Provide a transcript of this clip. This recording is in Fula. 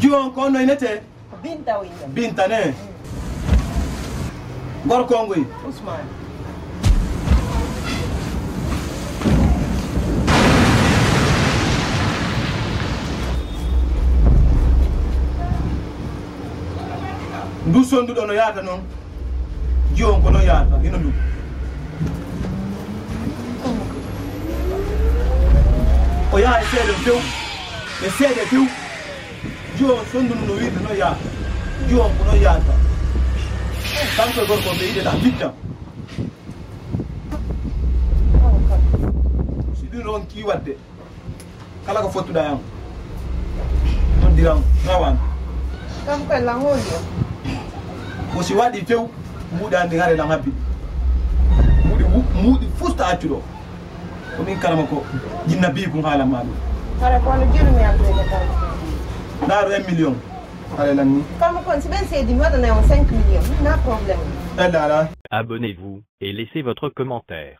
Juon kono inete? Binta winda. Binta ne? Gor Kongui? Usman. Ndu sondu dono yata non? Juon kono yata, ino ndu. O ya essere più. Essere più. Juon sondu no yita no yata. Juon kono yata. Tanto gor ko be ide da fitta. Si du non ki wadde. Kala ko fotu da yam. Non diram rawan. Kam ko la ngolio. Ko si wadi few muda ndi ngare la ngabbi. Mudi fusta atudo. Ko min karama ko jinna bi ko hala madu. Para ko no jiru mi aldo de tan. Daru 1 million. Allez là ni. Comme kon si ben c'est du mois de 5 millions. Na problème. Là là. Abonnez-vous et laissez votre commentaire.